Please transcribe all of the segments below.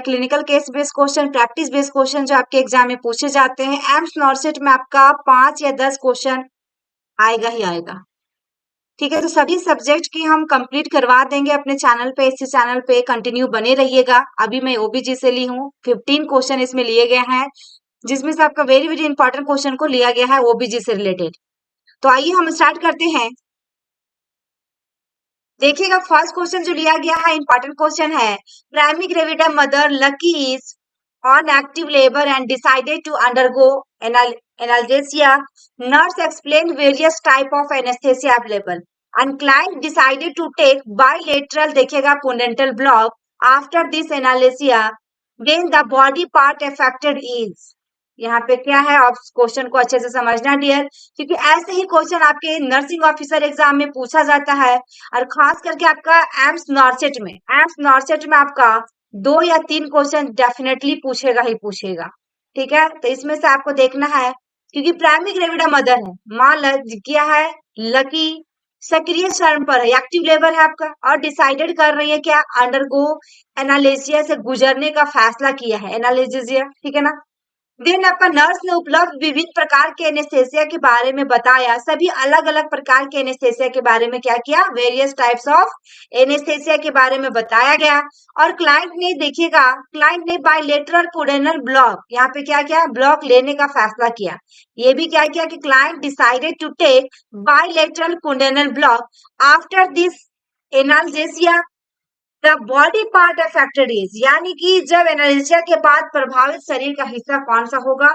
Clinical case based question, practice based question जो आपके exam में पूछे जाते हैं। एम्स नॉर्सेट में आपका 5 या 10 क्वेश्चन आएगा ही आएगा। ठीक है, तो सभी सब्जेक्ट की हम कंप्लीट करवा देंगे अपने चैनल पे। इसी चैनल पे कंटिन्यू बने रहिएगा। अभी मैं ओबीजी से ली हूँ, 15 क्वेश्चन इसमें लिए गए हैं, जिसमें से आपका वेरी वेरी इंपॉर्टेंट क्वेश्चन को लिया गया है ओबीजी से रिलेटेड। तो आइए हम स्टार्ट करते हैं। देखिएगा, फर्स्ट क्वेश्चन जो लिया गया है इंपॉर्टेंट क्वेश्चन है। Primary gravida mother Lucky is on active labour and decided to undergo analgesia. Nurse explained various type of anesthesia available and client decided to take bilateral देखिएगा pudental block after this analgesia. Then the body part affected is, यहाँ पे क्या है, आप question को अच्छे से समझना डियर, क्योंकि ऐसे ही क्वेश्चन आपके नर्सिंग ऑफिसर एग्जाम में पूछा जाता है। और खास करके आपका एम्स नॉर्सेट में आपका 2 या 3 क्वेश्चन डेफिनेटली पूछेगा ही पूछेगा। ठीक है, तो इसमें से आपको देखना है, क्योंकि प्राइमरी ग्रेविडा मदर है, माँ क्या है, लकी सक्रिय चरण पर है, एक्टिव लेबर है आपका, और डिसाइडेड कर रही है क्या, अंडरगो एनालिसिया से गुजरने का फैसला किया है, एनालिसिया। ठीक है ना। देन आपका नर्स ने उपलब्ध विभिन्न प्रकार के एनेस्थेसिया के बारे में बताया। सभी अलग अलग प्रकार के एनेस्थेसिया के बारे में क्या किया, वेरियस टाइप्स ऑफ एनेस्थेसिया के बारे में बताया गया। और क्लाइंट ने देखिएगा, क्लाइंट ने बायलेटरल पुडेनल ब्लॉक, यहाँ पे क्या किया, ब्लॉक लेने का फैसला किया। ये भी क्या किया कि client decided to take bilateral pudendal block after this analgesia. The body part affected is, यानी कि जब एनाल्जेसिया के बाद प्रभावित शरीर का हिस्सा कौन सा होगा,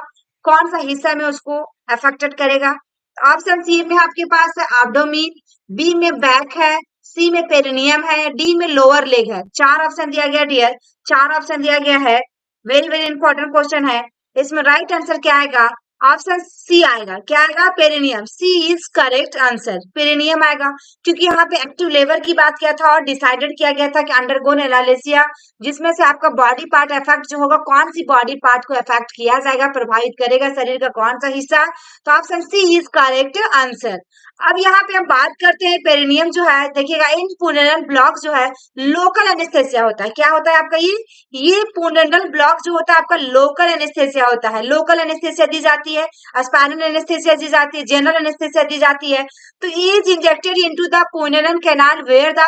कौन सा हिस्सा में उसको अफेक्टेड करेगा। ऑप्शन सी में आपके पास है एब्डोमेन, बी में बैक है, सी में पेरिनियम है, डी में लोअर लेग है। 4 ऑप्शन दिया गया डियर, 4 ऑप्शन दिया गया है। वेरी वेरी इंपॉर्टेंट क्वेश्चन है। इसमें राइट आंसर क्या आएगा, ऑप्शन सी आएगा। क्या आएगा, perineum. C is correct answer, perineum आएगा, क्योंकि यहाँ पे एक्टिव लेबर की बात किया था और डिसाइडेड किया गया था कि अंडरगोन एनालिसिया, जिसमें से आपका बॉडी पार्ट इफेक्ट जो होगा, कौन सी बॉडी पार्ट को इफेक्ट किया जाएगा, प्रभावित करेगा शरीर का कौन सा हिस्सा, तो option C is correct answer. अब यहाँ पे हम बात करते हैं पेरिनियम जो है, देखिएगा इन पुडेनल ब्लॉक जो है लोकल एनेस्थेसिया होता है। क्या होता है आपका, ये पुडेनल ब्लॉक जो होता है आपका लोकल एनेस्थेसिया होता है। लोकल एनेस्थेसिया दी जाती है, स्पाइनल एनेस्थेसिया दी जाती है, जनरल एनेस्थेसिया दी जाती है। तो is injected into the pudendal canal where the,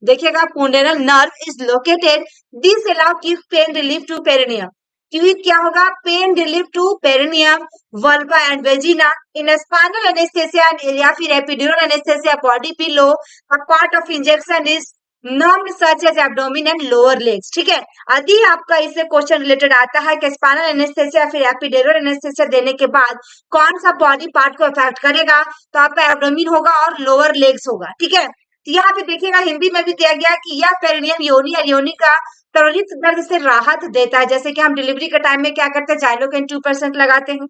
देखिएगा, pudendal nerve is located. This allow give pain relief to perineum. क्योंकि क्या होगा, pain relief to perineum, vulva and vagina. In spinal anaesthesia या फिर epidural anaesthesia body below a part of injection is non such as abdomen and lower legs. ठीक है, यदि आपका इससे क्वेश्चन रिलेटेड आता है कि स्पाइनल एनेस्थेसिया फिर एपिड्यूरल एनेस्थेसिया देने के बाद कौन सा बॉडी पार्ट को अफेक्ट करेगा, तो आपका एब्डोमेन होगा और लोअर लेग्स होगा। ठीक है, तो यहाँ पे देखिएगा हिंदी में भी दिया गया कि यह पेरिनियम योनि या योनि का त्वरित दर्द से राहत देता है। जैसे कि हम डिलीवरी के टाइम में क्या करते हैं, जाइलोकेन 2% लगाते हैं,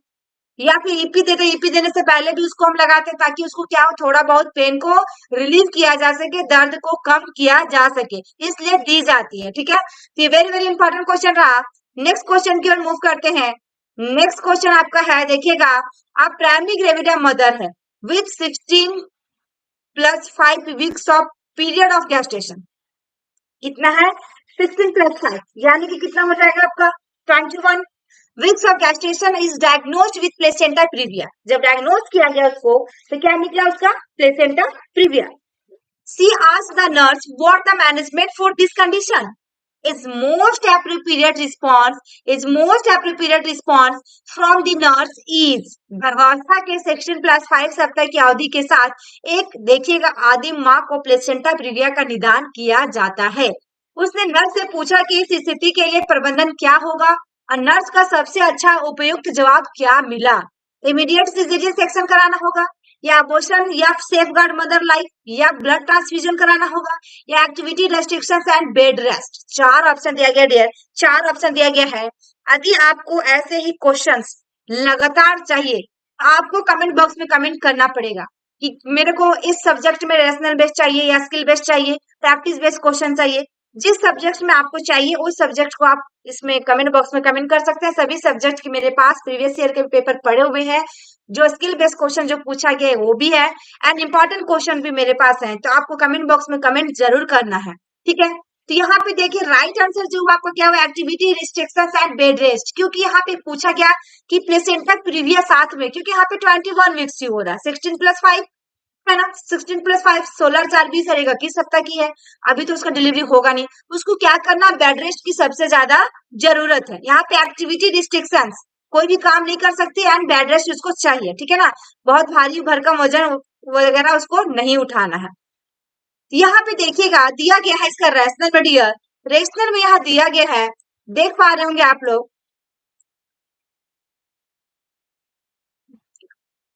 या फिर ईपी देते हैं, ईपी देने से पहले भी उसको हम लगाते हैं, ताकि उसको क्या हो, थोड़ा बहुत पेन को रिलीव किया जा सके, दर्द को कम किया जा सके, इसलिए दी जाती है। ठीक है, तो ये वेरी वेरी इंपॉर्टेंट क्वेश्चन रहा। नेक्स्ट क्वेश्चन की ओर मूव करते हैं। नेक्स्ट क्वेश्चन आपका है, देखिएगा, आप प्राइमरी ग्रेविडा मदर है with 16 + 5 weeks of period of gestation. कितना है, 16 + 5, यानी कि कितना हो जाएगा आपका 21 weeks of gestation. Is diagnosed with placenta previa. जब डायग्नोज किया गया उसको, तो क्या निकला उसका, placenta previa. She asked the nurse what the management for this condition. is most appropriate response from the nurse is, गर्भावस्था के 16 + 5 सप्ताह की अवधि के साथ एक, देखिएगा, आदिम माँ को प्लेसेंटा प्रीविया का निदान किया जाता है. उसने नर्स से पूछा कि इस स्थिति के लिए प्रबंधन क्या होगा, और नर्स का सबसे अच्छा उपयुक्त जवाब क्या मिला. इमीडिएट सिजेरियन सेक्शन कराना होगा, या अबॉर्शन, या सेफगार्ड मदर लाइफ, या ब्लड ट्रांसफ्यूजन कराना होगा, या activity restrictions and bed rest. 4 option दिया गया डियर, 4 ऑप्शन दिया गया है. यदि आपको ऐसे ही क्वेश्चंस लगातार चाहिए, आपको कमेंट बॉक्स में कमेंट करना पड़ेगा कि मेरे को इस सब्जेक्ट में रेशनल बेस्ड चाहिए या स्किल बेस्ड चाहिए, प्रैक्टिस बेस्ड क्वेश्चन चाहिए. जिस सब्जेक्ट में आपको चाहिए उस सब्जेक्ट को आप इसमें कमेंट बॉक्स में कमेंट कर सकते हैं. सभी सब्जेक्ट के मेरे पास प्रीवियस ईयर के पेपर पड़े हुए हैं, जो स्किल बेस्ड क्वेश्चन जो पूछा गया है वो भी है, एंड इंपॉर्टेंट क्वेश्चन भी मेरे पास है. तो आपको कमेंट बॉक्स में कमेंट जरूर करना है. ठीक है, तो यहाँ पे देखिए राइट आंसर जो हुआ आपका क्या हुआ, activity restrictions and bed rest, क्योंकि यहाँ पे पूछा गया कि प्लेसेंटा प्रीवियस साथ में, क्योंकि यहाँ पे 21 वीक्स ही हो रहा है, 16+5 है ना, 16+5 16 4 20 रहेगा, किस सप्ताह की है, अभी तो उसका डिलीवरी होगा नहीं, उसको क्या करना, बेड रेस्ट की सबसे ज्यादा जरूरत है। यहाँ पे एक्टिविटी रिस्ट्रिक्शंस, कोई भी काम नहीं कर सकती एंड बेड रेस्ट उसको चाहिए, ठीक है ना, बहुत भारी भरकम वजन वगैरह उसको नहीं उठाना है। यहाँ पे देखिएगा दिया गया है इसका रेशनल में डियर, रेशनल में यहाँ दिया गया है, देख पा रहे होंगे आप लोग,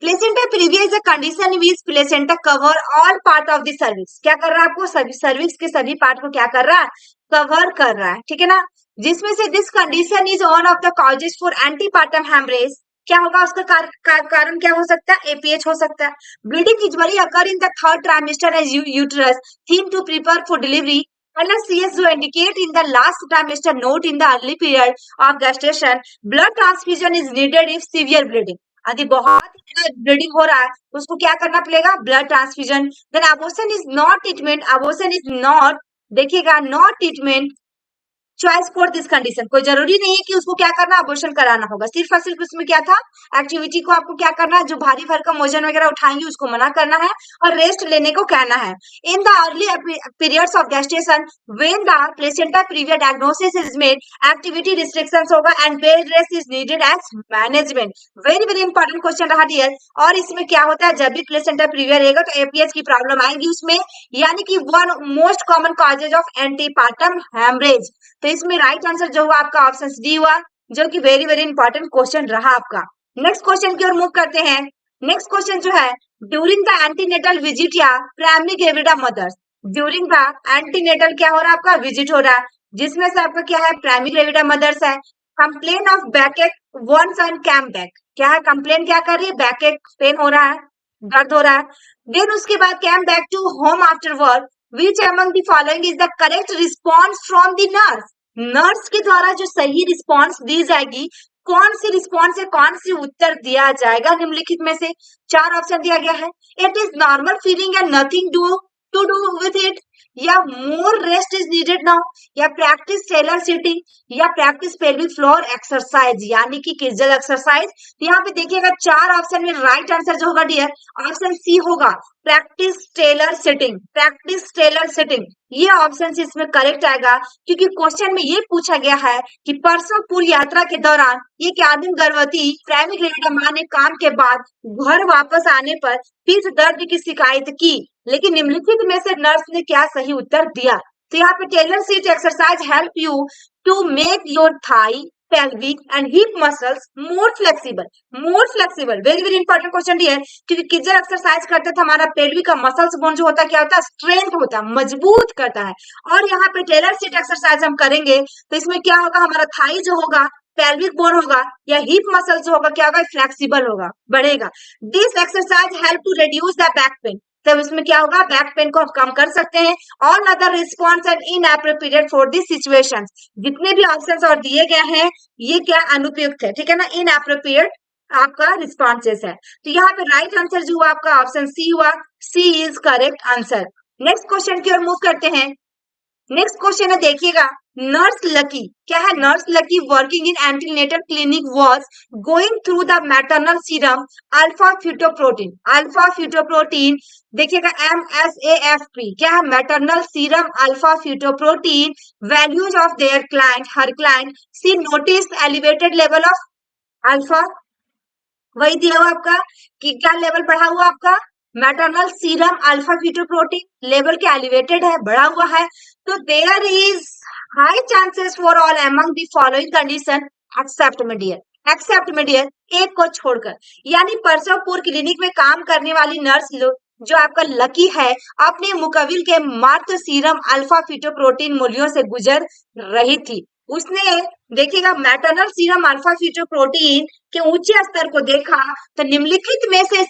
placenta previa is a condition which placenta cover all part of the service, क्या कर रहा है आपको, सभी सर्विस के सभी पार्ट को क्या कर रहा है, कवर कर रहा है, ठीक है ना, जिसमें से this condition is one of the causes for antepartum haemorrhage, क्या होगा उसका कारण क्या हो सकता है, एपीएच हो सकता है। Bleeding usually occur in the third trimester as uterus theme to prepare for delivery, LSCS जो indicate in the last trimester, note in the early period of gestation, blood transfusion is needed if severe bleeding, यदि बहुत bleeding हो रहा है उसको क्या करना पड़ेगा, blood transfusion. Then abortion is not treatment, abortion is not, देखिएगा not treatment choice for this condition, कोई जरूरी नहीं है कि उसको क्या करना, अबॉर्शन कराना होगा, सिर्फ और सिर्फ उसमें क्या था, एक्टिविटी को आपको क्या करना है, जो भारी भरकम वजन वगैरह उठाएंगे उसको मना करना है और रेस्ट लेने को कहना है। In the early periods of gestation when the placenta previa diagnosis is made, activity restrictions होगा and bed rest is needed as management, very very important question रहा डियर। और इसमें क्या होता है, जब भी प्लेसेंटा प्रीविया रहेगा तो एपीएच की प्रॉब्लम आएगी उसमें, यानी कि one most common causes of antepartum haemorrhage. तो इसमें राइट आंसर जो हुआ आपका ऑप्शन डी हुआ, जो कि वेरी वेरी इंपॉर्टेंट क्वेश्चन रहा आपका। नेक्स्ट क्वेश्चन की ओर मूव करते हैं। नेक्स्ट क्वेश्चन जो है, ड्यूरिंग द एंटीनेटल विजिट या primary gravida mothers, during the antenatal क्या हो रहा है आपका, विजिट हो रहा है, जिसमें से आपका क्या है, प्राइमरी ग्रेविडा मदर्स है, कंप्लेन ऑफ बैक एक वन सन कैम बैक, क्या है कंप्लेन, क्या कर रही है, बैक एक पेन हो रहा है, दर्द हो रहा है। देन उसके बाद came back to home after work, which among the following is the correct response from the nurse, nurse के द्वारा जो सही रिस्पॉन्स दी जाएगी, कौन सी रिस्पॉन्स है, कौन सी उत्तर दिया जाएगा निम्नलिखित में से, चार ऑप्शन दिया गया है। It is normal feeling and nothing do to do with it, या more rest is needed now, या प्रैक्टिस टेलर सिटिंग, या प्रैक्टिस पेल्विक फ्लोर एक्सरसाइज, यानी कि किजल एक्सरसाइज। तो यहाँ पे देखिएगा चार ऑप्शन में राइट आंसर जो होगा डियर, ऑप्शन सी होगा, practice tailor sitting, practice tailor sitting, ये ऑप्शन इसमें करेक्ट आएगा, क्योंकि क्वेश्चन में ये पूछा गया है कि परसों पूरी यात्रा के दौरान ये क्या दिन गर्भवती प्राइमरी ग्रेविडा मां ने काम के बाद घर वापस आने पर पीठ दर्द की शिकायत की, लेकिन निम्नलिखित में से नर्स ने क्या सही उत्तर दिया। तो यहाँ पे tailor seat exercise help you to make your thigh pelvic and hip muscles more flexible, very very important question है, क्योंकि किजल एक्सरसाइज करते थे हमारा पेल्विक का मसल्स बोन जो होता है क्या होता है, स्ट्रेंथ होता है, मजबूत करता है। और यहाँ पे टेलर सीट एक्सरसाइज हम करेंगे तो इसमें क्या होगा, हमारा थाई जो होगा, पेल्विक बोन होगा या हिप मसल जो होगा क्या होगा, फ्लेक्सिबल होगा, बढ़ेगा। This exercise help to reduce the back pain, तब इसमें क्या होगा, बैक पेन को हम कम कर सकते हैं। All other response and inappropriate for this situations, जितने भी ऑप्शंस और दिए गए हैं ये क्या अनुपयुक्त है, ठीक है ना, इनएप्रोप्रिएट आपका रिस्पॉन्सेस है। तो यहाँ पे राइट आंसर जो हुआ आपका ऑप्शन सी हुआ, C is correct answer. Next question की ओर मूव करते हैं। नेक्स्ट क्वेश्चन है देखिएगा, नर्स लकी, क्या है, nurse Lucky working in antenatal clinic was going through the maternal serum alpha fetoprotein, alpha fetoprotein, देखिएगा MSAFP, क्या है, maternal serum alpha fetoprotein values of their client, her client see notice elevated level of alpha, वही दिया हुआ आपका कि क्या level बढ़ा हुआ आपका, maternal serum alpha fetoprotein level के एलिवेटेड है, बढ़ा हुआ है। तो there is high chances for all among the following condition except मीडियर, एक्सेप्ट मीडियर, एक को छोड़कर, यानी परसोंपुर क्लिनिक में काम करने वाली नर्स जो आपका लकी है अपने मुकबिल के मात्र सीरम अल्फा फिटोप्रोटीन मूल्यों से गुजर रही थी। उसने देखिएगा मैटरनल सीरम अल्फा फिटोप्रोटीन के उच्च स्तर को देखा, तो निम्नलिखित में से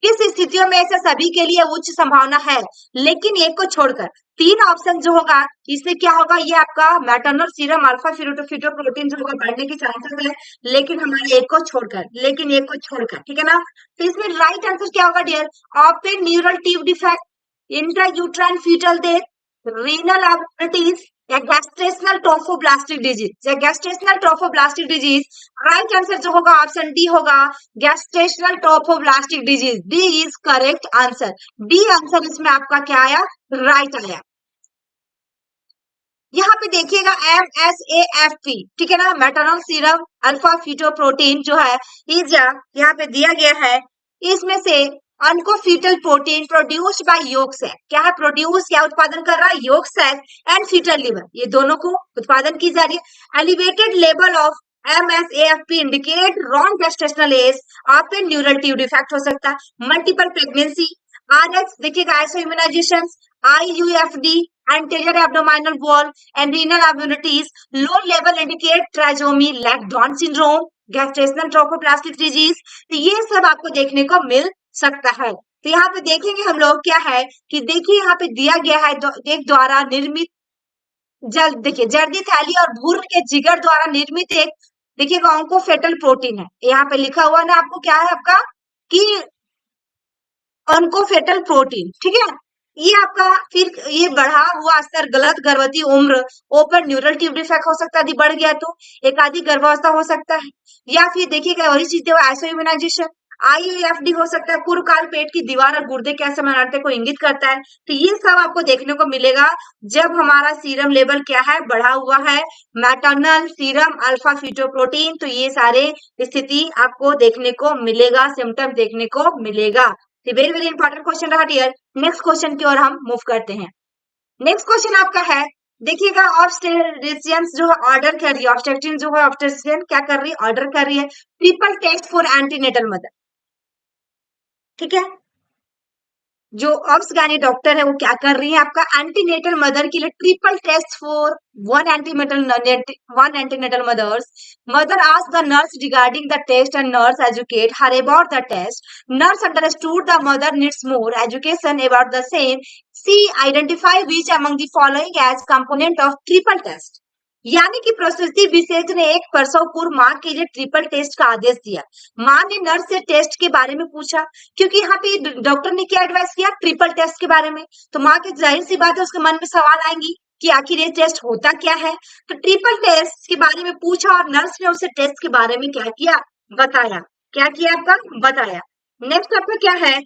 किस स्थितियों में ऐसे सभी के लिए उच्च संभावना है, लेकिन एक को छोड़कर तीन ऑप्शन जो होगा इसमें क्या होगा, ये आपका मैटरनल सीरम अल्फा फिटोप्रोटीन जो होगा बढ़ने की चांसेस है, लेकिन हमारे एक को छोड़कर, लेकिन एक को छोड़कर, ठीक है ना। तो इसमें राइट आंसर क्या होगा dear, open neural tube defect, intrauterine fetal death, renal abnormalities, या गैस्ट्रेशनल ट्रोफोब्लास्टिक डिजीज, या gestational trophoblastic disease, right answer जो होगा ऑप्शन डी होगा, gestational trophoblastic disease, D is correct answer, D answer इसमें आपका क्या आया, राइट आया। यहाँ पे देखिएगा MSAFP, ठीक है ना, मैटरनल सीरम अल्फा फीटोप्रोटीन जो है इज यहाँ पे दिया गया है, इसमें से oncofetal protein produced by yolk sac, क्या है प्रोड्यूस, क्या उत्पादन कर रहा है, yolk sac and fetal liver, ये दोनों को उत्पादन की जा रही है। Elevated level of MSAFP indicate wrong gestational age, open neural tube defect हो सकता है, मल्टीपल प्रेगनेंसी, RX देखिएगा isoimmunization, IUFD anterior abdominal wall and renal abnormalities, low level indicate trisomy like Down syndrome, gestational trophoblastic disease, तो ये सब आपको देखने को मिल सकता है। तो यहाँ पे देखेंगे हम लोग क्या है कि देखिए यहाँ पे दिया गया है एक द्वारा निर्मित जल, देखिए जर्दी थैली और भ्रूण के जिगर द्वारा निर्मित एक देखिएगा ऑन्कोफेटल प्रोटीन है, यहाँ पे लिखा हुआ ना आपको क्या है आपका कि ऑन्कोफेटल प्रोटीन, ठीक है। ये आपका फिर ये बढ़ा हुआ स्तर गलत गर्भवती उम्र, ओपन न्यूरल ट्यूब डिफेक्ट हो सकता है यदि बढ़ गया तो, एक आदि गर्भावस्था हो सकता है, या फिर देखिएगा वही चीजें आइसो इम्यूनाइजेशन, IUFD हो सकता है, पूर्व काल पेट की दीवार और गुर्दे के असमानता को इंगित करता है। तो ये सब आपको देखने को मिलेगा जब हमारा सीरम लेवल क्या है, बढ़ा हुआ है, मैटरनल सीरम अल्फा फीटोप्रोटीन, तो ये सारे स्थिति आपको देखने को मिलेगा, सिम्टम देखने को मिलेगा। वेरी वेरी इंपॉर्टेंट क्वेश्चन रहा डियर। नेक्स्ट क्वेश्चन की ओर हम मूव करते हैं। नेक्स्ट क्वेश्चन आपका है, देखिएगा ऑब्स्टेट्रिशियन जो है ऑर्डर कर रही है, ऑब्स्टेट्रिशियन जो है ऑब्स्टेट्रिशियन क्या कर रही है, ऑर्डर कर रही है triple test for antenatal mother, ठीक है। जो ऑब्स डॉक्टर है वो क्या कर रही है, आपका एंटीनेटल मदर के लिए triple test for one antenatal mothers. Mother asked the nurse regarding the test and nurse educate her about the test. Nurse understood the mother needs more education about the same. She identify which among the following as component of triple test. यानी कि प्रसूति विशेषज्ञ ने एक प्रसव पूर्व मां के लिए ट्रिपल टेस्ट का आदेश दिया। मां ने नर्स से टेस्ट के बारे में पूछा, क्योंकि यहाँ पे डॉक्टर ने क्या एडवाइस किया, ट्रिपल टेस्ट के बारे में, तो माँ की जाहिर सी बात है उसके मन में सवाल आएंगी कि आखिर ये टेस्ट होता क्या है। तो ट्रिपल टेस्ट के बारे में पूछा और नर्स ने उसे टेस्ट के बारे में क्या किया, बताया, क्या किया आपका, बताया। नेक्स्ट आपका क्या है,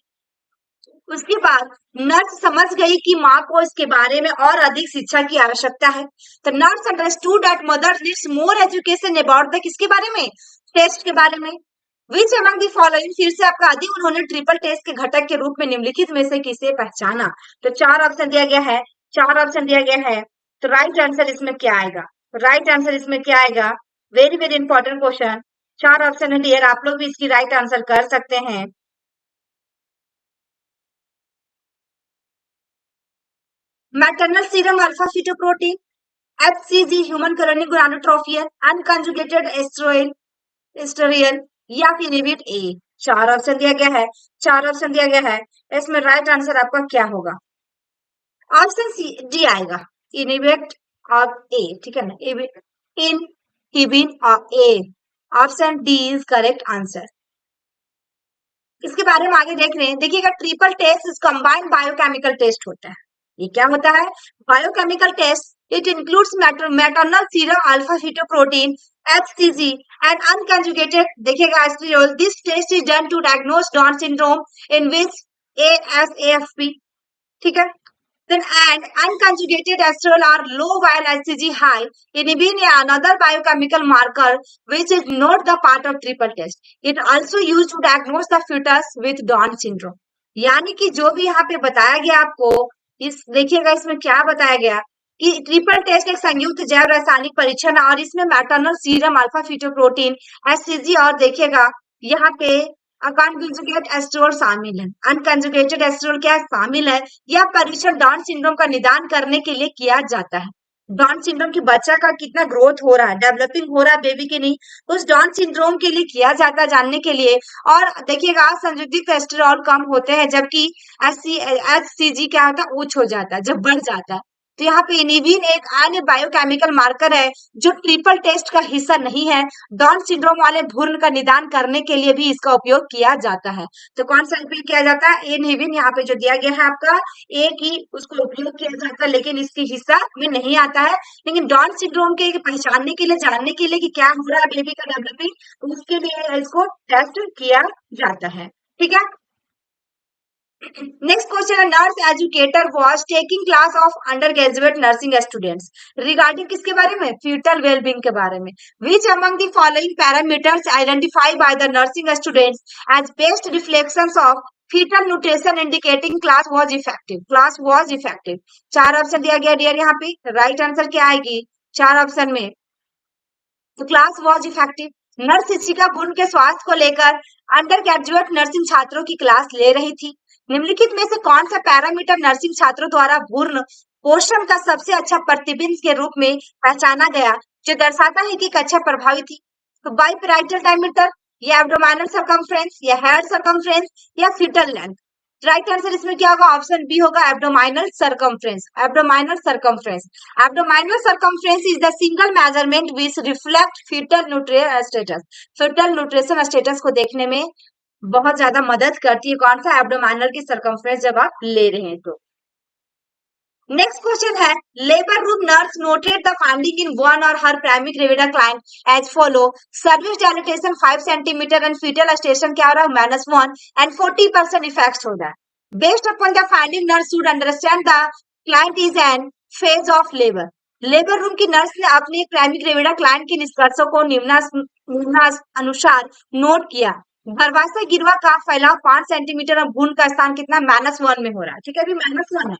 उसके बाद नर्स समझ गई कि माँ को इसके बारे में और अधिक शिक्षा की आवश्यकता है। तो nurse understood that mother needs more education about the किसके बारे में, टेस्ट के बारे में। विच अमंग द फॉलोइंग, फिर से आपका आदि उन्होंने ट्रिपल टेस्ट के घटक के रूप में निम्नलिखित में से किसे पहचाना। तो चार ऑप्शन दिया गया है, चार ऑप्शन दिया गया है, तो राइट आंसर इसमें क्या आएगा, राइट आंसर इसमें क्या आएगा, वेरी वेरी इंपॉर्टेंट क्वेश्चन, चार ऑप्शन है डियर, आप लोग भी इसकी राइट आंसर कर सकते हैं। Maternal serum alpha fetoprotein, HCG human chorionic gonadotropin, unconjugated estriol, या फिर इनहिबिट ए। चार ऑप्शन दिया गया है, चार ऑप्शन दिया गया है, इसमें राइट आंसर आपका क्या होगा, ऑप्शन सी डी आएगा, इनहिबिट ऑफ ए, ठीक है ना, inhibin of A, option D is correct answer. इसके बारे में आगे देख रहे हैं, देखिएगा triple test is combined biochemical test होता है। ये क्या होता है, biochemical test, it includes maternal serum alpha fetoprotein HCG and unconjugated देखिएगा estriol. This test is done to diagnose Down syndrome in which ASAFP, ठीक है। Then and unconjugated estrol are low while HCG high. Inhibin is another biochemical marker which is not the part of triple test. It also used to diagnose the fetus with Down syndrome. यानी कि जो भी यहाँ पे बताया गया आपको, इस देखिएगा इसमें क्या बताया गया कि ट्रिपल टेस्ट एक संयुक्त जैव रासायनिक परीक्षण और इसमें maternal serum alpha fetoprotein HCG और देखिएगा यहाँ पे अनकंजुगेटेड एस्ट्रोल शामिल है। अनकंजुगेटेड एस्ट्रोल क्या शामिल है, यह परीक्षण डाउन सिंड्रोम का निदान करने के लिए किया जाता है। डाउन सिंड्रोम की बच्चा का कितना ग्रोथ हो रहा है, डेवलपिंग हो रहा है बेबी की नहीं, उस डाउन सिंड्रोम के लिए किया जाता है जानने के लिए। और देखिएगा संयुक्त एस्ट्रोल कम होते हैं जबकि HCG क्या होता है, उच्च हो जाता है जब बढ़ जाता है। तो यहाँ पे इनिविन एक अन्य बायोकेमिकल मार्कर है जो ट्रिपल टेस्ट का हिस्सा नहीं है। डाउन सिंड्रोम वाले भ्रूण का निदान करने के लिए भी इसका उपयोग किया जाता है। तो कौन सा उपयोग किया जाता है? इनिविन यहाँ पे जो दिया गया है आपका, एक ही उसको उपयोग किया जाता है, लेकिन इसके हिस्सा में नहीं आता है। लेकिन डाउन सिंड्रोम के पहचानने के लिए, जानने के लिए कि क्या हो रहा है बेबी का डेवलपिंग, तो उसके लिए इसको टेस्ट किया जाता है। ठीक है। नेक्स्ट क्वेश्चन है, nurse educator was taking class of undergraduate nursing students regarding किसके बारे में? फीटल वेलबींग के बारे में। Which among the following parameters identify by the nursing students as best reflections of fetal nutrition indicating class was effective? Class was effective. चार option दिया गया dear, यहाँ पे राइट आंसर क्या आएगी चार ऑप्शन में? तो क्लास वाज इफेक्टिव। नर्स शिक्षिका भ्रूण के स्वास्थ्य को लेकर अंडर ग्रेजुएट नर्सिंग छात्रों की क्लास ले रही थी। निम्नलिखित में से कौन सा पैरामीटर नर्सिंग छात्रों द्वारा भ्रूण पोषण का सबसे अच्छा प्रतिबिंब के रूप में पहचाना गया, जो दर्शाता है कि कक्षा प्रभावी थी? तो बाई पैराइटल डायमीटर, या एब्डोमिनल सर्कमफ्रेंस, या हेड सर्कमफ्रेंस, या फीटल लेंथ? राइट आंसर इसमें क्या होगा? ऑप्शन बी होगा, abdominal circumference. Abdominal circumference, abdominal circumference is the single measurement which reflect fetal nutrition status. Fetal nutrition status को देखने में बहुत ज्यादा मदद करती है कौन सा? एब्डोमिनल की सर्कमफ्रेंस जब आप ले रहे हैं तो। नेक्स्ट क्वेश्चन है, labour room nurse noted the finding in one और her primary gravida client as follow. Cervix dilatation 5 centimetre and fetal station क्या हो रहा है? -1 एंड 40% इफेक्ट हो रहा है। Based upon the finding nurse should understand the client is an phase of labour. Labour room की nurse ने अपने प्राइमरी ग्रेविडा क्लाइंट के निष्कर्षों को निम्नानुसार नोट किया। गर्भाशय गिरवा का फैलाव 5 सेंटीमीटर और भ्रूण का स्थान कितना? -1 में हो रहा है। ठीक है, अभी -1 है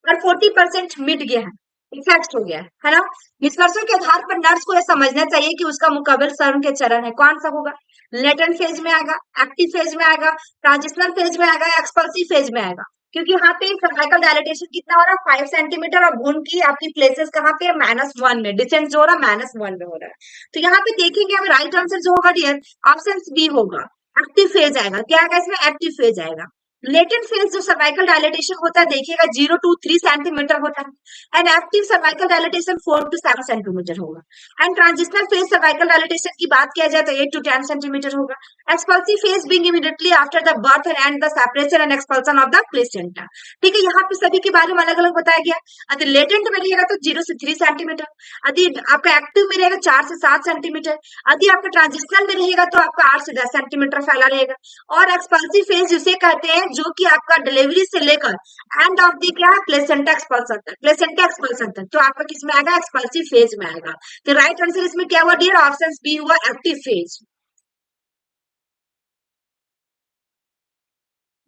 और 40% मिट गया है, इफेक्ट हो गया है ना। निष्कर्षों के आधार पर नर्स को यह समझना चाहिए कि उसका मुकब्बिल सर्व के चरण है, कौन सा होगा? लेटेंट फेज में आएगा, एक्टिव फेज में आएगा, ट्रांजिशनल फेज में आएगा, एक्सपल्सिव फेज में आएगा? क्योंकि यहाँ पे सर्वाइकल डायलेटेशन कितना हो रहा है? 5 सेंटीमीटर और भ्रूण की आपकी प्लेसेस कहाँ पे? -1 में। डिसेंट जो हो रहा है -1 में हो रहा है। तो यहाँ पे देखेंगे हम, राइट आंसर जो होगा डियर, ऑप्शन बी होगा, एक्टिव फेज आएगा। क्या आएगा इसमें? एक्टिव फेज आएगा। लेटेंट फेज जो सर्वाइकल डायलेटेशन होता है देखिएगा 0 to 3 सेंटीमीटर होता है, and active cervical dilatation 4 to 7 centimetre होगा, and transitional phase cervical dilatation की बात किया जाए तो 8 to 10 सेंटीमीटर होगा। Expulsive phase being immediately after the birth and the separation and expulsion of the placenta. ठीक है, यहाँ पे सभी के बारे में अलग अलग बताया गया। यदि लेटेंट में रहेगा तो 0 से 3 सेंटीमीटर, यदि आपका एक्टिव में रहेगा 4 से 7 सेंटीमीटर, यदि आपका ट्रांजिशनल में रहेगा तो आपका 8 से 10 सेंटीमीटर फैला रहेगा। और एक्सपल्सिव फेज जिसे कहते हैं जो कि आपका डिलीवरी से लेकर एंड ऑफ दी क्या है? प्लेसेंटा एक्सपल्सन तक, प्लेसेंटा एक्सपल्सन तक, तो आपका किस में आएगा? एक्सपल्सिव फेज में आएगा। तो राइट आंसर इसमें क्या हुआ डियर? ऑप्शन बी हुआ, एक्टिव फेज।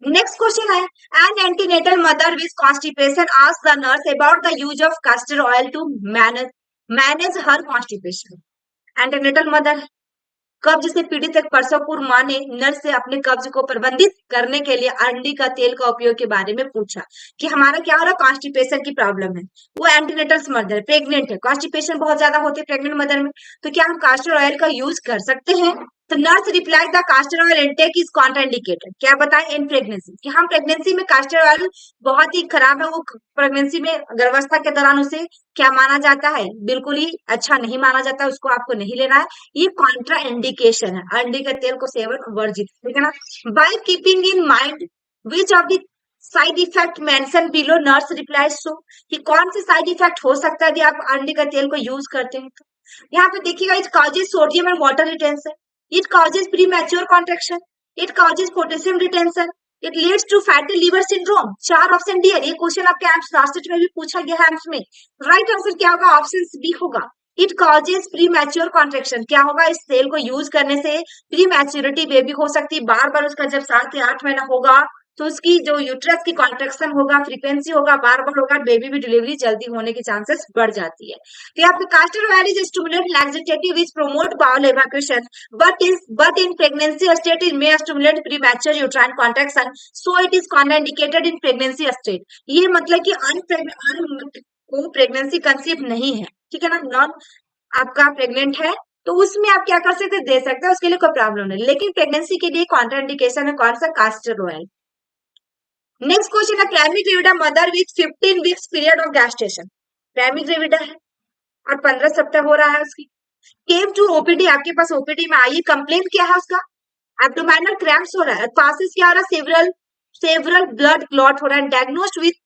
नेक्स्ट क्वेश्चन है, an antenatal mother with constipation asked the nurse about the use of castor oil to manage her constipation. Antenatal mother, कब्ज से पीड़ित एक प्रसव पूर्व मां ने नर्स से अपने कब्ज को प्रबंधित करने के लिए अरंडी का तेल का उपयोग के बारे में पूछा कि हमारा क्या हो रहा है? कॉन्स्टिपेशन की प्रॉब्लम है। वो एंटीनेटल मदर है, प्रेग्नेंट है, कॉन्स्टिपेशन बहुत ज्यादा होती है प्रेग्नेंट मदर में, तो क्या हम कास्टर ऑयल का यूज कर सकते हैं? तो nurse reply, the caster oil intake is contraindicated. क्या बताएं? इन प्रेगनेंसी, कि हम प्रेगनेंसी में कास्टर ऑयल बहुत ही खराब है, वो प्रेगनेंसी में गर्भावस्था के दौरान उसे क्या माना जाता है? बिल्कुल ही अच्छा नहीं माना जाता, उसको आपको नहीं लेना है, ये कॉन्ट्रा इंडिकेशन है। अरंडी के तेल को सेवन वर्जित, ठीक है ना। By keeping in mind which of the side effect mention below, nurse reply so, कि कौन से साइड इफेक्ट हो सकता है यदि आप अरंडी का तेल को यूज करते हैं तो? यहाँ पे देखिएगा, it causes sodium and water retention, it causes premature contraction, it causes potassium retention, it leads to fatty liver syndrome. चार ऑप्शन डी है। ये क्वेश्चन आपके एम्स लास्ट में भी पूछा गया है एम्स में। राइट आंसर क्या होगा? ऑप्शन बी होगा, it causes pre mature contraction. क्या होगा? इस तेल को यूज करने से प्री मैच्योरिटी बेबी हो सकती है, बार बार उसका जब 7 से 8 महीना होगा तो उसकी जो यूट्रस की कॉन्ट्रेक्शन होगा, फ्रीक्वेंसी होगा, बार बार होगा, बेबी भी डिलीवरी जल्दी होने की चांसेस बढ़ जाती है। तो यहाँ पे castor oil is stimulate laxative which promote bowel evacuation but in pregnancy state it may stimulate premature uterine contraction, so it is contraindicated in pregnancy state। ये मतलब कि वो प्रेगनेंसी कंसीव नहीं है, ठीक है ना, नॉन आपका प्रेग्नेंट है तो उसमें आप क्या कर सकते हैं? दे सकते हैं, उसके लिए कोई प्रॉब्लम नहीं। लेकिन प्रेगनेंसी के लिए कॉन्ट्राइंडिकेशन है कौन सा? Caster oil. नेक्स्ट क्वेश्चन है primary gravida mother with 15 weeks period of gestation. Primary gravida है और 15 सप्ताह हो रहा है उसकी। केम टू ओपीडी, आपके पास ओपीडी में आई, कंप्लेंट क्या है उसका? एब्डोमिनल क्रैम्प्स हो रहा है, पासिस क्या हो रहा है? सेवरल सेवरल ब्लड क्लॉट हो रहा है, डायग्नोस्ड विथ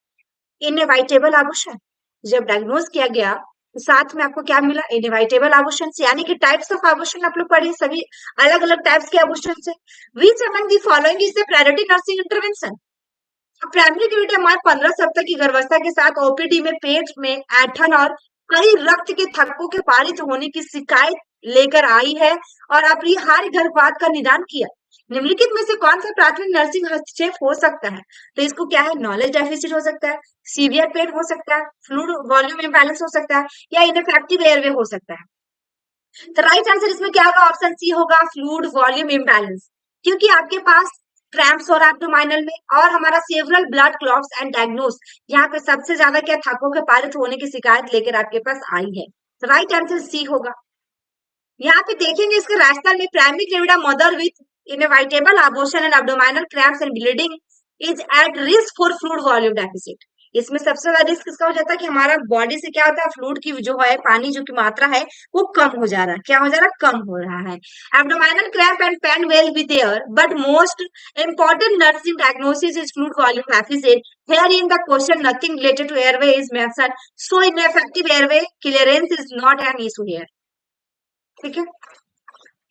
इनएविटेबल अबॉर्शन। जब डायग्नोज किया गया तो साथ में आपको क्या मिला? इनएविटेबल अबॉर्शन, यानी कि टाइप्स ऑफ अबॉर्शन आप लोग पढ़िए, सभी अलग अलग टाइप्स के अबॉर्शन से। विच among the following is the priority nursing intervention? Primary gravity हमारे 15 सप्ताह की गर्भावस्था के साथ ओपीडी में पेट में ऐंठन और कई रक्त के थक्कों के पारित होने की शिकायत लेकर आई है और अपरिहार्य गर्भपात का निदान किया। निम्नलिखित में से कौन सा प्राथमिक नर्सिंग हस्तक्षेप हो सकता है? तो इसको क्या है? नॉलेज डेफिसिट हो सकता है, सीवियर पेन हो सकता है, फ्लूइड वॉल्यूम इम्बैलेंस हो सकता है, या इनफेक्टिव एयरवे हो सकता है। तो राइट आंसर इसमें क्या होगा? ऑप्शन सी होगा, फ्लूइड वॉल्यूम इम्बैलेंस, क्योंकि आपके पास क्रैम्प्स और एब्डोमिनल में और हमारा several blood clots and diagnose, यहाँ पे सबसे ज्यादा क्या थक्कों के पारित होने की शिकायत लेकर आपके पास आई है। तो राइट आंसर सी होगा। यहाँ पे देखेंगे इसके रास्ता में primary gravida mother with inevitable abortion and abdominal cramps and bleeding is at risk for fluid volume deficit. इसमें सबसे ज्यादा रिस्क इसका हो जाता है कि हमारा बॉडी से क्या होता है, फ्लूइड की जो है, पानी जो की मात्रा है वो कम हो जा रहा है। क्या हो जा रहा है? कम हो रहा है। Abdominal cramp and pain will be there but most important nursing diagnosis is fluid volume deficit. Here in the question nothing related to airway is mentioned, so ineffective airway clearance is not an issue here. ठीक है।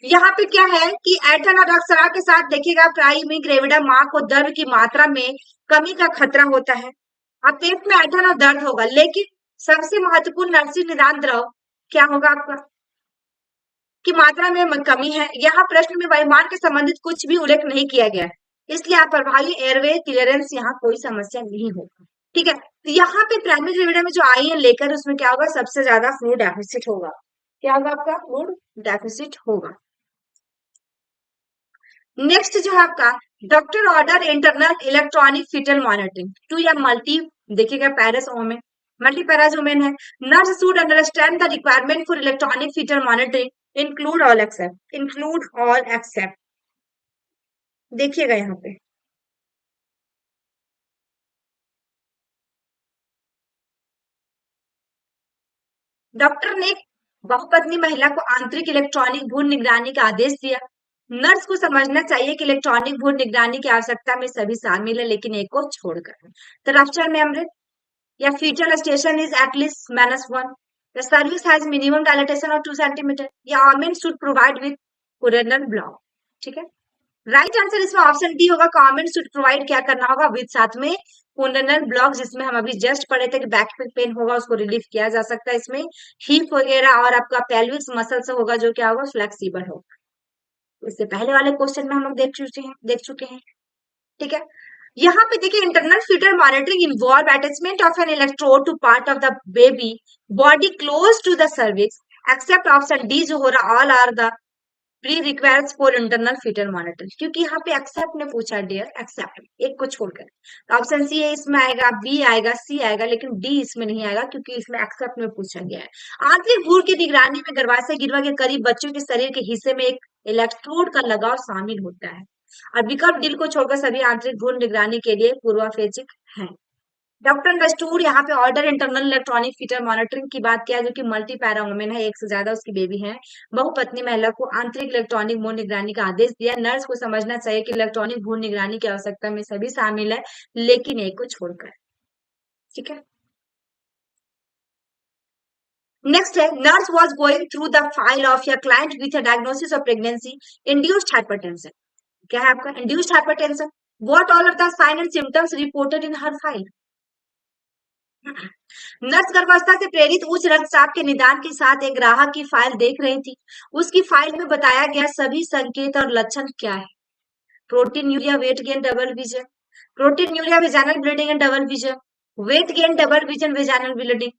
यहाँ पे क्या है कि ऐंठन और रक्तस्राव के साथ देखिएगा प्राइमरी ग्रेविडा माँ को दर्द की मात्रा में कमी का खतरा होता है। अब पेट में ऐंठन और दर्द होगा, लेकिन सबसे महत्वपूर्ण नर्सिंग निदान द्रव क्या होगा आपका? की मात्रा में कमी है। यहाँ प्रश्न में वायुमान के संबंधित कुछ भी उल्लेख नहीं किया गया है, इसलिए अप्रभावी एयरवे क्लियरेंस यहाँ कोई समस्या नहीं होगा। ठीक है, तो यहाँ पे प्राइमरी ग्रेविडा में जो आई है लेकर, उसमें क्या होगा? सबसे ज्यादा फ्लूइड डेफिसिट होगा। क्या होगा आपका? फ्लूइड डेफिसिट होगा। नेक्स्ट जो है आपका, doctor order internal electronic fetal monitoring to या मल्टी, देखिएगा parous women, multiparous women है। Nurse should understand the requirement for electronic fetal monitoring include all except. देखिएगा यहाँ पे डॉक्टर ने बहुपत्नी महिला को आंतरिक इलेक्ट्रॉनिक भ्रूण निगरानी का आदेश दिया। नर्स को समझना चाहिए कि इलेक्ट्रॉनिक भ्रूण निगरानी की आवश्यकता में सभी शामिल है, लेकिन एक को छोड़कर। तो रप्चर मेम्ब्रेन या fetal station is at least -1. The cervix has minimum dilatation of 2 centimeter. या omen should provide with coronal block. ठीक है, राइट आंसर इसमें ऑप्शन डी होगा। कॉमेंट शुड प्रोवाइड क्या करना होगा? विद साथ में कोरोनल ब्लॉक, जिसमें हम अभी जस्ट पढ़े थे कि बैक पेन होगा उसको रिलीफ किया जा सकता है। इसमें हिप वगैरह और आपका पेल्विक मसल से होगा, जो क्या होगा? फ्लेक्सिबल होगा। इससे पहले वाले क्वेश्चन में हम लोग देख चुके हैं। ठीक है, यहाँ पे देखिए internal fetal monitoring involve attachment of an electrode to part of the baby body close to the cervix, except option D जो हो रहा all are the pre requires for internal fetal monitoring, क्योंकि यहाँ पे एक्सेप्ट ने पूछा, dear accept एक को छोड़कर। तो ऑप्शन सी है इसमें आएगा, बी आएगा, सी आएगा, लेकिन डी इसमें नहीं आएगा क्योंकि इसमें एक्सेप्ट में पूछा गया है। आंतरिक भ्रूण की निगरानी में गर्भाशय गिरवा के करीब बच्चों के शरीर के हिस्से में एक इलेक्ट्रोड का लगाव शामिल होता है और विकल्प डी को छोड़कर सभी आंतरिक भ्रूण निगरानी के लिए पूर्वापेक्षित है। डॉक्टर अंडरस्टूड यहाँ पे order internal electronic fitter monitoring की बात किया, जो कि मल्टी पैरा वुमेन है, एक से ज्यादा उसकी बेबी है। बहुपत्नी महिला को आंतरिक इलेक्ट्रॉनिक भ्रूण निगरानी का आदेश दिया। नर्स को समझना चाहिए कि इलेक्ट्रॉनिक भ्रूण निगरानी की आवश्यकता में सभी शामिल है, लेकिन एक को छोड़कर। ठीक है, नेक्स्ट है, nurse was going through the file of your client with a diagnosis of pregnancy induced hypertension. क्या है आपका? Induced hypertension. What all are the sign and symptoms reported in her file? Nurse गर्भावस्था से प्रेरित उच्च रक्तचाप के निदान के साथ एक ग्राहक की फाइल देख रही थी। उसकी फाइल में बताया गया सभी संकेत और लक्षण क्या है? Protein urea, weight gain, double vision. Protein urea, vaginal bleeding and double vision. Weight gain, double vision, vaginal bleeding.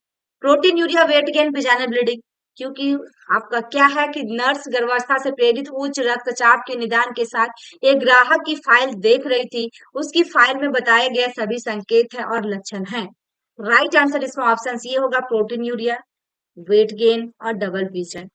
Protein urea, weight gain, vaginal bleeding. क्योंकि आपका क्या है कि नर्स गर्भावस्था से प्रेरित उच्च रक्तचाप के निदान के साथ एक ग्राहक की फाइल देख रही थी। उसकी फाइल में बताए गए सभी संकेत है और लक्षण है। राइट आंसर इसमें ऑप्शन सी होगा, प्रोटीन यूरिया, वेट गेन और डबल विजन।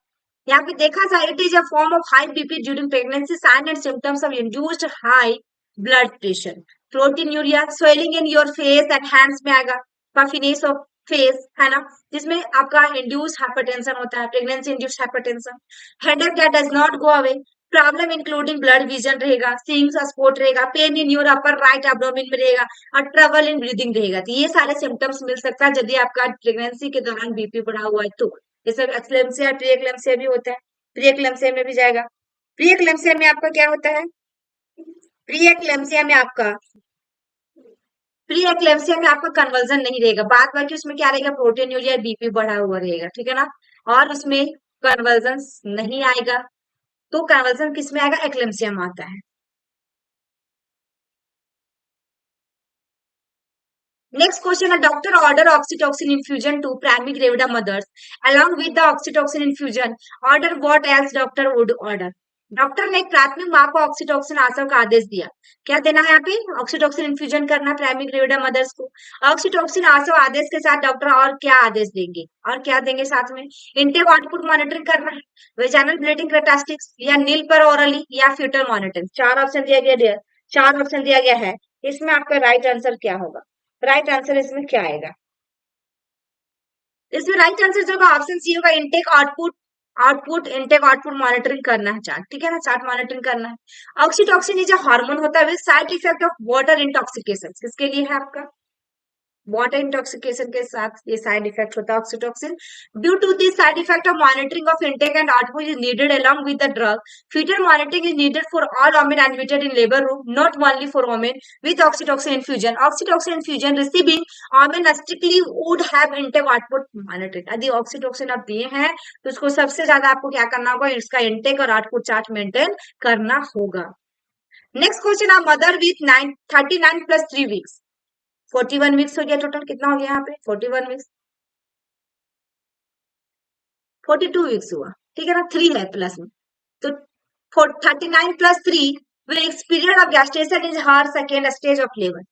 यहाँ पे देखा जाए, it is a form of high BP during pregnancy, sign and symptoms of induced high blood pressure. Proteinuria, swelling in your face and hands में आएगा, puffiness of face, है ना, जिसमें आपका इंड्यूस हाइपरटेंशन होता है, pregnancy induce hypertension, headache that does not go away, problem including blood vision रहेगा, seeing support रहेगा, pain in your upper right abdomen में रहेगा, और ट्रबल इन ब्रीदिंग रहेगा। तो ये सारे सिम्टम्स मिल सकता है यदि आपका प्रेगनेंसी के दौरान बीपी बढ़ा हुआ है तो। जैसे एक्लेम्सिया, प्री एक्लेम्सिया भी होता है, प्री एक्लेम्सिया में भी जाएगा। प्री एक्लेम्सिया में आपका क्या होता है, प्री एक्लेम्सिया में आपका प्री एक्लेम्सिया में आपका कन्वर्जन नहीं रहेगा, बाद बाकी उसमें क्या रहेगा, प्रोटीन्यूरिया, बीपी बढ़ा हुआ रहेगा, ठीक है ना, और उसमें कन्वर्जन नहीं आएगा। तो कन्वर्जन किस में आएगा, एक्लेम्सिया में आता है। नेक्स्ट क्वेश्चन है, doctor order oxytocin infusion to primary gravida mothers along with the oxytocin infusion order what else doctor would order। Doctor ने एक प्राथमिक माँ को ऑक्सीटोसिन आसव का आदेश दिया, क्या देना है यहाँ पे, ऑक्सीटोसिन इन्फ्यूजन करना प्राइमरी ग्रेविडा मदर्स को। ऑक्सीटोसिन आसव आदेश के साथ डॉक्टर और क्या आदेश देंगे, और क्या देंगे साथ में, इनटेक आउटपुट मॉनिटरिंग करना है, वेजाइनल ब्लीडिंग कैरेक्टरिस्टिक्स, या नील पर ओरली, या फ्यूटल मॉनिटरिंग। चार ऑप्शन दिया गया डियर, चार ऑप्शन दिया गया है, इसमें आपका राइट आंसर क्या होगा, राइट आंसर इसमें क्या आएगा, इसमें राइट आंसर जो होगा ऑप्शन सी होगा, intake output, intake output monitoring करना है चार्ट, ठीक है ना, चार्ट मॉनिटरिंग करना है। ऑक्सीटोसिन ये जो हार्मोन होता है with side effect of water intoxication, किसके लिए है आपका, वाटर इंटॉक्सिकेशन के साथ ये साइड इफेक्ट होता है oxytocin. Due to this side effect of monitoring of intake and output is needed along with the drug, fetal monitoring is needed for all women admitted in labor room, not only for women with oxytocin infusion। oxytocin infusion receiving women strictly would have intake output monitoring। यदि oxytocin आप दिए हैं तो उसको सबसे ज्यादा आपको क्या करना होगा, इसका इंटेक और आउटपुट चार्ट मेंटेन करना होगा। नेक्स्ट क्वेश्चन, आप mother with 39 plus 3 weeks, 41 weeks हो गया, टोटल कितना हो गया यहाँ पे, 41 वीक्स, 42 वीक्स हुआ, ठीक है ना, 3 है प्लस में, तो 39 plus 3 weeks period of gestation is her second stage of labour.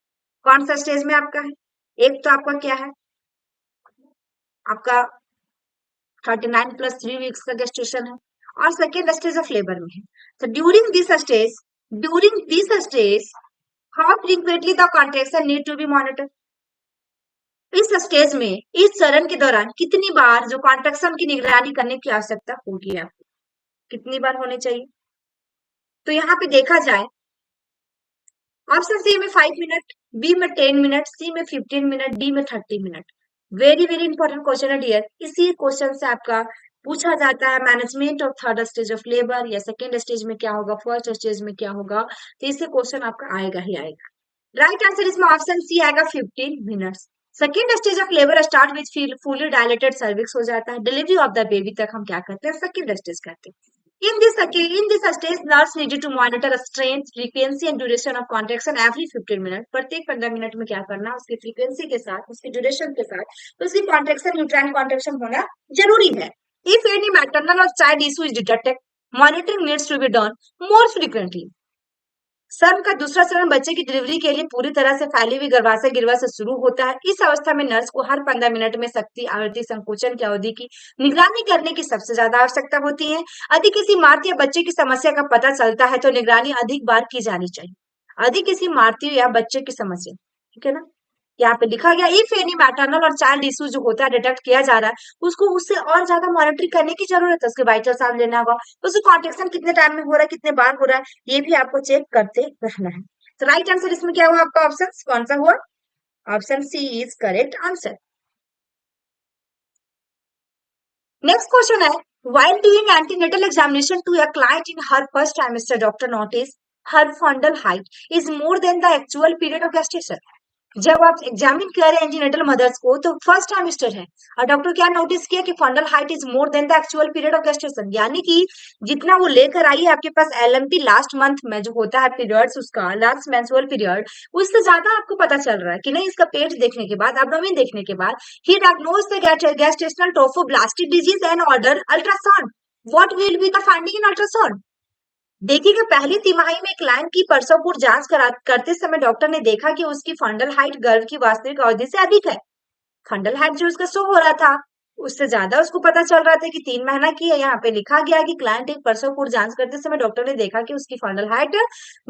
कौन सा स्टेज में आपका है, एक तो आपका क्या है, आपका 39 प्लस 3 वीक्स का gestation है, और सेकेंड स्टेज ऑफ लेबर में है। तो during this stage how frequently the contraction need to be monitor. इस स्टेज में, इस चरण के दौरान कितनी बार जो कॉन्ट्रेक्शन की निगरानी करने की आवश्यकता होगी आपको, कितनी बार होनी चाहिए। तो यहाँ पे देखा जाए, ऑप्शन सी में 5 मिनट, बी में 10 मिनट, सी में 15 मिनट, डी में 30 minute. Very very important question है डियर, इसी क्वेश्चन से आपका पूछा जाता है management of third stage of labour, या सेकेंड स्टेज में क्या होगा, फर्स्ट स्टेज में क्या होगा, तो इससे क्वेश्चन आपका आएगा ही आएगा। राइट आंसर इसमें ऑप्शन सी आएगा, 15 minutes. Second stage of labour start with fully dilated cervix हो जाता है, डिलीवरी ऑफ द बेबी तक हम क्या करते हैं, सेकेंड स्टेज करते हैं। In this stage, nurse needed to monitor strength, frequency and duration of contraction every 15 minute. प्रत्येक 15 मिनट में क्या करना, उसकी फ्रीक्वेंसी के साथ, उसकी ड्यूरेशन के साथ, उसकी कॉन्ट्रेक्शन, यूट्राइन कॉन्ट्रेक्शन होना जरूरी है। If any maternal or child issue is detected, monitoring needs to be done more frequently। सर्व का दूसरा चरण बच्चे की डिलीवरी के लिए पूरी तरह से फैली हुई गर्भाशय गिरवा से शुरू होता है। इस अवस्था में नर्स को हर 15 मिनट में शक्ति आवृत्ति संकोचन की अवधि की निगरानी करने की सबसे ज्यादा आवश्यकता होती है। यदि किसी मातृ या बच्चे की समस्या का पता चलता है तो निगरानी अधिक बार की जानी चाहिए। यदि किसी मातृ या बच्चे की समस्या, ठीक है ना, यहाँ पे लिखा गया इफ एनी मैटरनल और चाइल्ड इश्यू जो होता है डिटेक्ट किया जा रहा है, उसको उससे और ज्यादा मॉनिटरिंग करने की जरूरत है। उसके वाइटल साइन लेना होगा, उसकी कॉन्ट्रेक्शन कितने टाइम में हो रहा है, कितने बार हो रहा है, ये भी आपको चेक करते रहना है। तो राइट आंसर इसमें क्या हुआ आपका, ऑप्शन कौन सा हुआ, option C is correct answer. Next question है, while doing antenatal examination to a client in her first trimester, doctor noticed her fundal height is more than the actual period of gestation। जब आप examine कर रहे हैं antenatal mother's को तो first टाइमिस्टर है, और डॉक्टर क्या नोटिस किया कि fundal height is more than the actual period of gestation, यानी कि जितना वो लेकर आई है आपके पास एलएमपी लास्ट मंथ में जो होता है पीरियड्स, उसका लास्ट मेंस्ट्रुअल पीरियड, उससे ज्यादा आपको पता चल रहा है कि नहीं। इसका पेट देखने के बाद, एब्डोमेन देखने के बाद, he diagnose the gestational trophoblastic disease and order ultrasound. What will be the finding in ultrasound. देखिएगा पहली तिमाही में क्लाइंट की प्रसवपूर्व जांच करते समय डॉक्टर ने देखा कि उसकी फंडल हाइट गर्भ की वास्तविक अवधि से अधिक है। फंडल हाइट जो उसका शो हो रहा था उससे ज्यादा उसको पता चल रहा था कि 3 महीना की है। यहाँ पे लिखा गया कि क्लाइंट एक प्रसवपूर्व जांच करते समय डॉक्टर ने देखा कि उसकी फंडल हाइट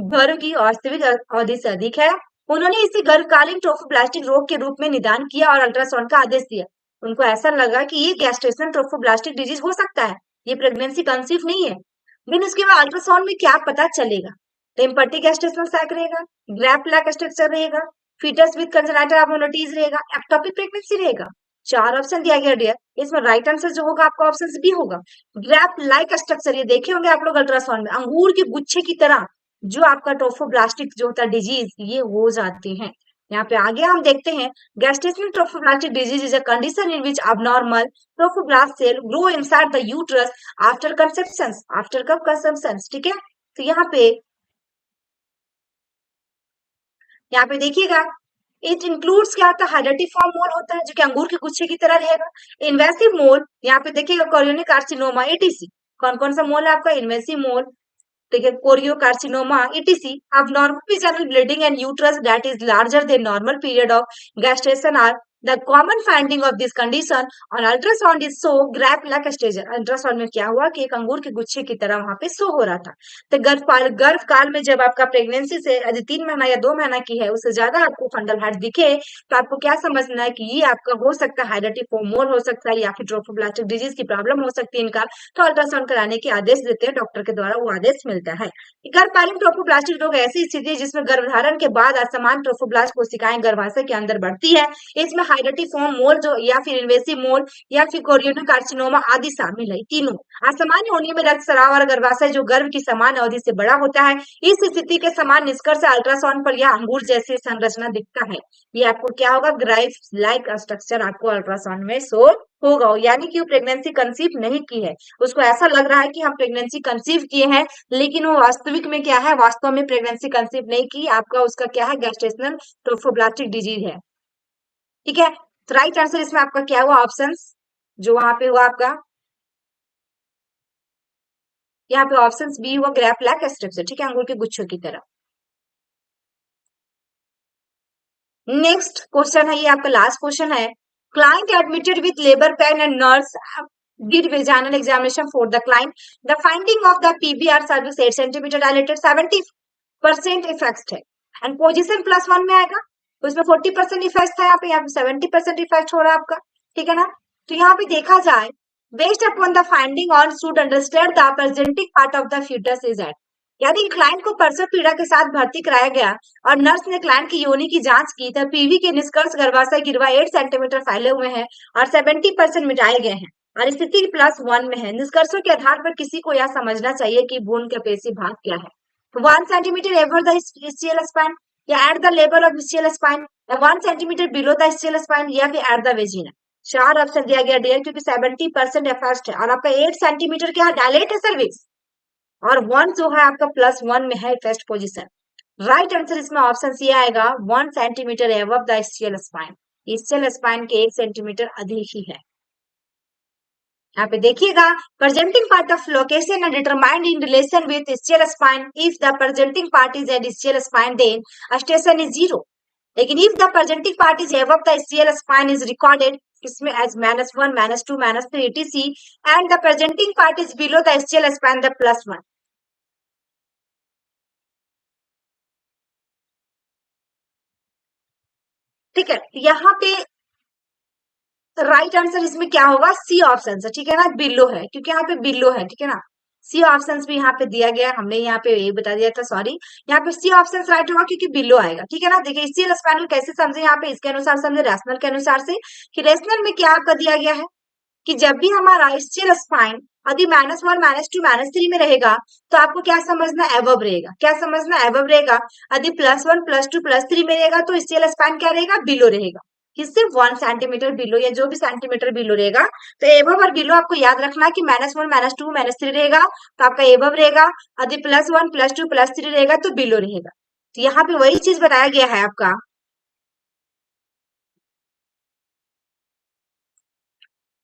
गर्भ की वास्तविक अवधि से अधिक है। उन्होंने इसे गर्भकालीन ट्रोफोब्लास्टिक रोग के रूप में निदान किया और अल्ट्रासाउंड का आदेश दिया। उनको ऐसा लगा कि ये गैस्ट्रेशनल ट्रोफोब्लास्टिक डिजीज हो सकता है, ये प्रेगनेंसी कंसीव नहीं है। लेकिन उसके बाद अल्ट्रासाउंड में क्या पता चलेगा? टेम्पटी गैस्ट्रेशनल सैक रहेगा, ग्रैप लैक स्ट्रक्चर रहेगा, फीटस विद कंजेनाइटल एब्नॉर्मलिटीज रहेगा, एक्टोपिक प्रेगनेंसी रहेगा। चार ऑप्शन दिया गया डियर। इसमें राइट आंसर जो होगा आपका ऑप्शन बी होगा, ग्रैप लाइक स्ट्रक्चर। ये देखे होंगे आप लोग अल्ट्रासाउंड में, अंगूर के गुच्छे की तरह जो आपका ट्रोफोब्लास्टिक जो होता है डिजीज, ये हो जाते हैं। यहाँ पे आगे हम देखते हैं, gestational trophoblastic disease is a condition in which abnormal trophoblast cell grow inside the uterus after conception. After कब कंसेप्शन, ठीक है। तो यहाँ पे देखिएगा, इट इंक्लूड्स क्या होता है, हाइड्रेटिफॉर्म मोल होता है जो कि अंगूर के गुच्छे की तरह रहेगा। इन्वेसिव मोल, यहाँ पे देखिएगा कोरियोनिक कार्सिनोमा एटीसी। कौन कौन सा मोल है आपका, इन्वेसिव मोल, ठीक है, choriocarcinoma etc, abnormal vaginal bleeding and uterus that is larger than normal period of gestation are the common finding of this condition on ultrasound is so graph like stage। Ultrasound में क्या हुआ कि एक अंगूर के गुच्छे की तरह वहां पे शो हो रहा था। तो गर्भ काल में जब आपका प्रेगनेंसी से यदि 3 महीना या 2 महीना की है, उससे ज्यादा आपको फंडल हार्ट दिखे, तो आपको क्या समझना है कि ये आपका हो सकता है हाइड्रेटिफोमोर हो सकता है या फिर ट्रोफोब्लास्टिक डिजीज की प्रॉब्लम हो सकती है इनका। तो अल्ट्रासाउंड कराने के आदेश देते हैं डॉक्टर के द्वारा, वो आदेश मिलता है। गर्भकालीन ट्रोफोब्लास्टिक रोग ऐसी स्थिति है जिसमें गर्भधारण के बाद असमान ट्रोफोब्लास्ट कोशिकाएं गर्भाशय के अंदर बढ़ती है। इसमें हाइड्रेटिफॉर्म मोल जो या फिर इन्वेसिव मोल या फिर कोरियोनिक कार्सिनोमा आदि शामिल है। तीनों असामान्य होने में रक्तस्राव और गर्भाशय जो गर्भ की समान अवधि से बड़ा होता है। इस स्थिति के समान निष्कर्ष अल्ट्रासाउंड पर यह अंगूर जैसे संरचना दिखता है। ये आपको क्या होगा, ग्राइफ लाइक स्ट्रक्चर आपको अल्ट्रासाउंड में शो होगा, यानी कि वो प्रेगनेंसी कंसीव नहीं की है। उसको ऐसा लग रहा है कि हम प्रेगनेंसी कंसीव किए हैं, लेकिन वो वास्तविक में क्या है, वास्तव में प्रेगनेंसी कंसीव नहीं की, आपका उसका क्या है, गैस्ट्रेशनल ट्रोफोब्लास्टिक डिजीज है। ठीक है, तो राइट आंसर इसमें आपका क्या हुआ, ऑप्शन जो वहां पे हुआ आपका, यहाँ पे ऑप्शन बी हुआ, ग्रैप लैक स्ट्रक्चर, ठीक है, अंगूर के गुच्छों की तरह। नेक्स्ट क्वेश्चन है, ये आपका लास्ट क्वेश्चन है। Client admitted with labour pain and nurse did vaginal examination for the client. The finding of the PBR cervix 8 centimeter dilated 70% effect है एंड पोजीशन +1 में आएगा, तो इसमें 40% इफेक्ट था, यहाँ पे 70% इफेक्ट हो रहा है आपका, ठीक है ना। तो यहाँ पे देखा जाए, based upon the finding on should understand the presenting part of the foetus is at. यदि क्लाइंट को प्रसव पीड़ा के साथ भर्ती कराया गया और नर्स ने क्लाइंट की योनि की जांच की, तो पीवी के निष्कर्ष गर्भाशय गिरवा 8 सेंटीमीटर फैले हुए हैं और 70% मिटाए गए हैं और स्थिति +1 में है। निष्कर्षों के आधार पर किसी को यह समझना चाहिए कि भ्रूण का पेशी भाग क्या है। 1 centimetre over the ischial spine या at the level of ischial spine, या 1 centimetre below the ischial spine, या फिर एट द वेजिना। चार ऑप्शन दिया गया डियर, क्योंकि 70% एफर्स्ट है और आपका 8 सेंटीमीटर क्या डायलेट है सर्विक्स, और 1 जो है आपका +1 में है फर्स्ट पोजीशन। राइट आंसर इसमें ऑप्शन सी आएगा, 1 centimetre above the ischial spine. ischial spine के 1 सेंटीमीटर अधिक ही है। यहाँ पे देखिएगा, presenting part of location and determined in relation with ischial spine. If the presenting part is at ischial spine, then station is 0. लेकिन if the presenting part is above the ischial spine is recorded इसमें as -1, -2, -3 etc, and the presenting part is below the ischial spine, the +1। ठीक है, यहाँ पे right answer इसमें क्या होगा, C option है, ठीक है ना, बिलो है, क्योंकि यहाँ पे बिलो है, ठीक है ना। सी ऑप्शन भी यहाँ पे दिया गया है, हमने यहाँ पे ये बता दिया था, सॉरी, यहाँ पे सी ऑप्शन राइट होगा क्योंकि बिलो आएगा, ठीक है ना। देखिए इसी स्पाइनल कैसे समझे, यहाँ पे इसके अनुसार समझे, रैशनल के अनुसार से, कि रैशनल में क्या आपका दिया गया है कि जब भी हमारा ischial स्पाइन यदि -1, -2, -3 में रहेगा, तो आपको क्या समझना, एबव रहेगा। क्या समझना, एबव रहेगा। यदि +1, +2, +3 में रहेगा, तो ischial स्पाइन क्या रहेगा, बिलो रहेगा। किससे, 1 सेंटीमीटर बिलो, या जो भी सेंटीमीटर बिलो रहेगा। तो एबव और बिलो आपको याद रखना कि -1, -2, -3 रहेगा, तो आपका एबव रहेगा। यदि +1, +2, +3 रहेगा, तो बिलो रहेगा। तो यहाँ पे वही चीज बताया गया है आपका,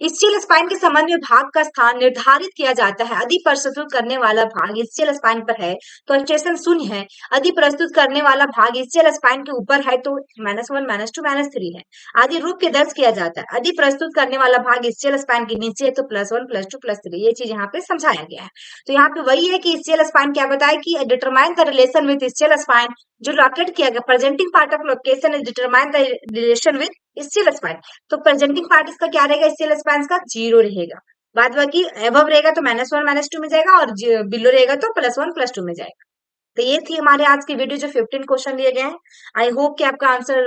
इस्चियल स्पाइन के संबंध में भाग का स्थान निर्धारित किया जाता है। अधि प्रस्तुत करने वाला भाग इस्चियल स्पाइन पर है तो स्टेशन शून्य है। अधि प्रस्तुत करने वाला भाग इस्चियल स्पाइन के ऊपर है तो -1 -2 -3 है। आदि रूप के दर्ज किया जाता है। अधि प्रस्तुत करने वाला भाग इस्चियल स्पाइन के नीचे है तो +1 +2 +3 ये चीज यहाँ पे समझाया गया है। तो यहाँ पे वही है कि इस्चियल स्पाइन क्या बताया कि determine the relation with ischial spine, जो लॉकेट किया गया presenting part of location is determine the relation with ischial spine. तो प्रेजेंटिंग पार्ट इसका क्या रहेगा, इस्चियल स्पाइन का 0 रहेगा। बाद बाकी एबव रहेगा तो -1 -2 में जाएगा और बिलो रहेगा तो +1 +2 में जाएगा। तो ये थी हमारे आज की वीडियो जो 15 क्वेश्चन लिए गए हैं। आई होप कि आपका आंसर